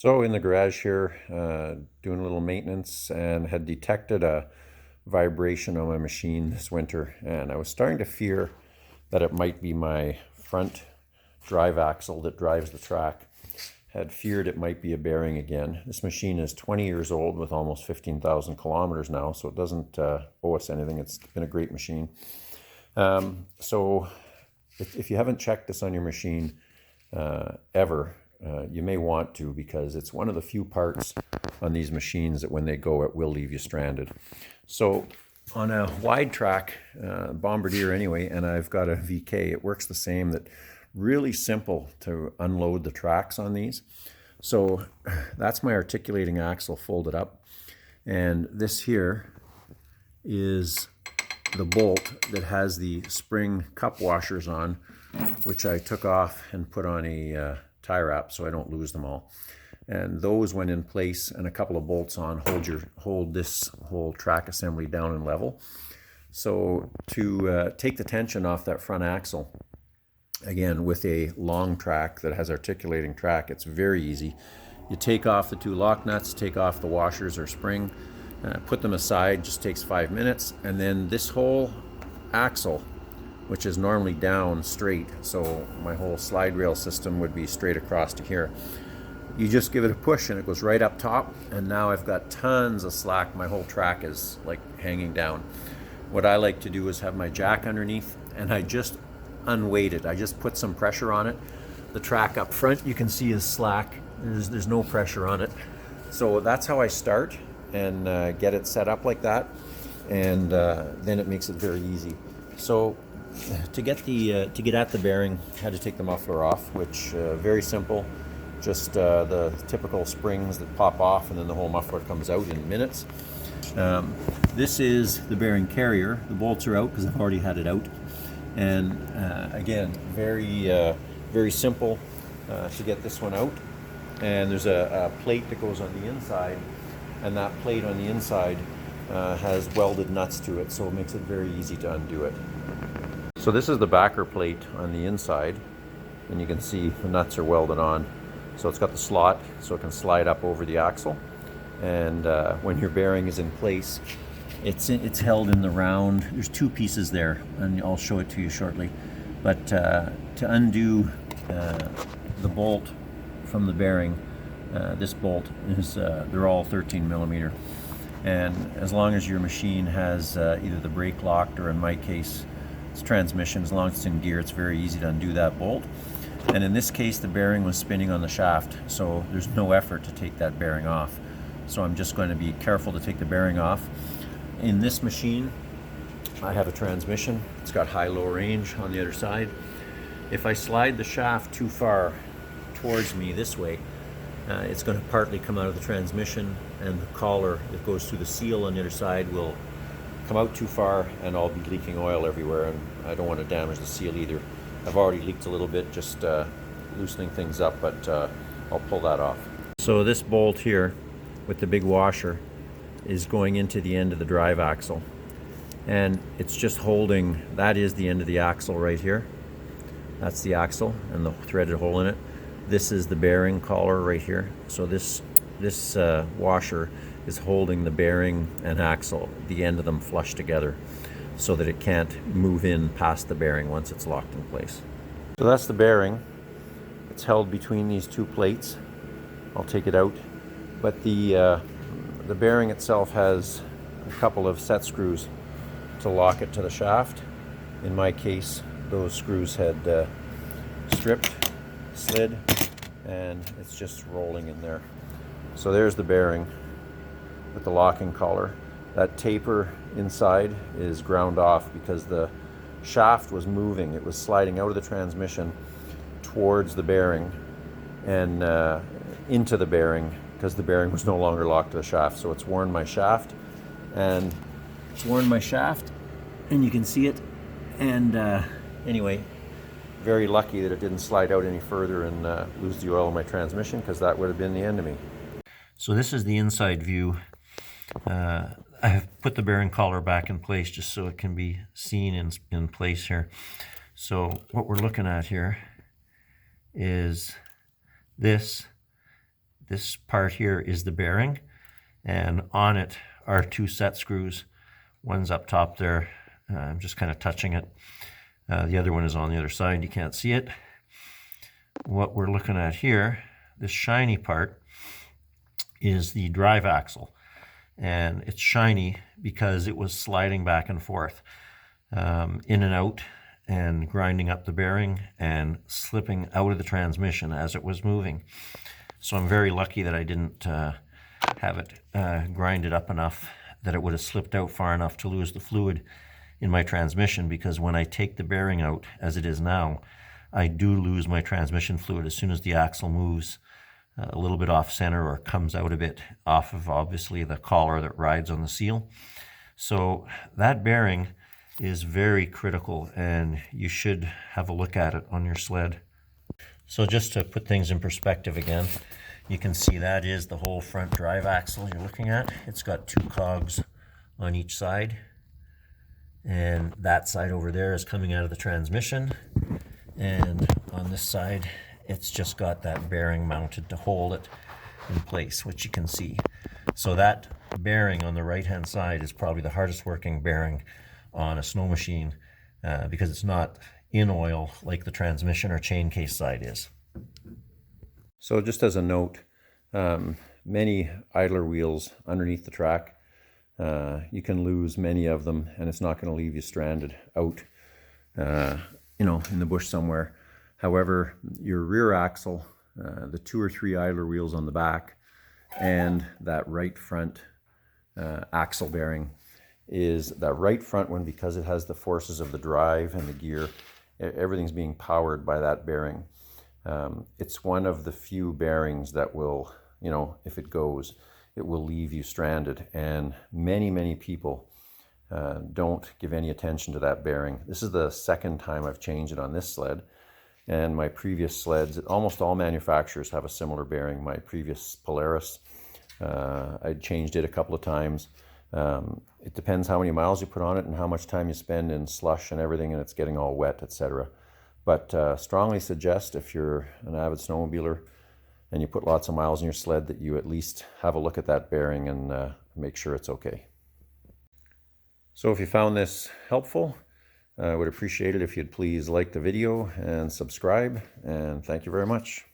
So in the garage here, doing a little maintenance and had detected a vibration on my machine this winter, and I was starting to fear that it might be my front drive axle that drives the track. Had feared it might be a bearing again. This machine is 20 years old with almost 15,000 kilometers now, so it doesn't owe us anything. It's been a great machine. So if you haven't checked this on your machine ever, you may want to, because it's one of the few parts on these machines that when they go, it will leave you stranded. So on a wide track, Bombardier anyway, and I've got a VK, it works the same. That really simple to unload the tracks on these. So that's my articulating axle folded up. And this here is the bolt that has the spring cup washers on, which I took off and put on a tie wrap so I don't lose them all. And those went in place, and a couple of bolts on hold this whole track assembly down and level. So to take the tension off that front axle, again with a long track that has articulating track, it's very easy. You take off the two lock nuts, take off the washers or spring, put them aside, just takes 5 minutes, and then this whole axle, which is normally down straight, so my whole slide rail system would be straight across to here. You just give it a push and it goes right up top, and now I've got tons of slack. My whole track is like hanging down. What I like to do is have my jack underneath, and I just unweight it. I just put some pressure on it. The track up front, you can see, is slack. There's no pressure on it. So that's how I start and get it set up like that, and then it makes it very easy. So to get at the bearing, I had to take the muffler off, which very simple. Just the typical springs that pop off, and then the whole muffler comes out in minutes. This is the bearing carrier. The bolts are out because I've already had it out. And again, very simple to get this one out. And there's a plate that goes on the inside, and that plate on the inside has welded nuts to it, so it makes it very easy to undo it. So this is the backer plate on the inside, and you can see the nuts are welded on. So it's got the slot so it can slide up over the axle, and when your bearing is in place, it's held in the round. There's two pieces there, and I'll show it to you shortly. But to undo the bolt from the bearing, this bolt is they're all 13 millimeter, and as long as your machine has either the brake locked, or in my case it's transmission, as long as it's in gear, it's very easy to undo that bolt. And in this case, the bearing was spinning on the shaft, so there's no effort to take that bearing off. So I'm just going to be careful to take the bearing off. In this machine, I have a transmission. It's got high-low range on the other side. If I slide the shaft too far towards me this way, it's going to partly come out of the transmission, and the collar that goes through the seal on the other side will come out too far, and I'll be leaking oil everywhere, and I don't want to damage the seal either. I've already leaked a little bit, just loosening things up, but I'll pull that off. So this bolt here with the big washer is going into the end of the drive axle, and it's just holding, that is the end of the axle right here. That's the axle and the threaded hole in it. This is the bearing collar right here. So this washer is holding the bearing and axle, the end of them flush together, so that it can't move in past the bearing once it's locked in place. So that's the bearing. It's held between these two plates. I'll take it out. But the bearing itself has a couple of set screws to lock it to the shaft. In my case, those screws had stripped, slid, and it's just rolling in there. So there's the bearing with the locking collar. That taper inside is ground off because the shaft was moving. It was sliding out of the transmission towards the bearing and into the bearing, because the bearing was no longer locked to the shaft. So it's worn my shaft, and you can see it. And anyway, very lucky that it didn't slide out any further and lose the oil in my transmission, because that would have been the end of me. So this is the inside view. I have put the bearing collar back in place just so it can be seen in place here. So what we're looking at here is this This part here is the bearing, and on it are 2 set screws. One's up top there. I'm just kind of touching it. The other one is on the other side. You can't see it. What we're looking at here, this shiny part, is the drive axle. And it's shiny because it was sliding back and forth, in and out, and grinding up the bearing and slipping out of the transmission as it was moving. So I'm very lucky that I didn't have it grinded up enough that it would have slipped out far enough to lose the fluid in my transmission, because when I take the bearing out, as it is now, I do lose my transmission fluid as soon as the axle moves a little bit off center or comes out a bit off of, obviously, the collar that rides on the seal. So that bearing is very critical, and you should have a look at it on your sled. So just to put things in perspective again, you can see that is the whole front drive axle you're looking at. It's got 2 cogs on each side, and that side over there is coming out of the transmission, and on this side it's just got that bearing mounted to hold it in place, which you can see. So that bearing on the right hand side is probably the hardest working bearing on a snow machine, because it's not in oil like the transmission or chain case side is. So just as a note, many idler wheels underneath the track, you can lose many of them, and it's not going to leave you stranded out, in the bush somewhere. However, your rear axle, the 2 or 3 idler wheels on the back, and that right front axle bearing, is that right front one, because it has the forces of the drive and the gear, everything's being powered by that bearing. It's one of the few bearings that will, if it goes, it will leave you stranded. And many people don't give any attention to that bearing. This is the second time I've changed it on this sled. And my previous sleds, almost all manufacturers have a similar bearing. My previous Polaris, I changed it a couple of times. It depends how many miles you put on it and how much time you spend in slush and everything, and it's getting all wet, etc. But strongly suggest, if you're an avid snowmobiler and you put lots of miles in your sled, that you at least have a look at that bearing and make sure it's okay. So if you found this helpful, I would appreciate it if you'd please like the video and subscribe, and thank you very much.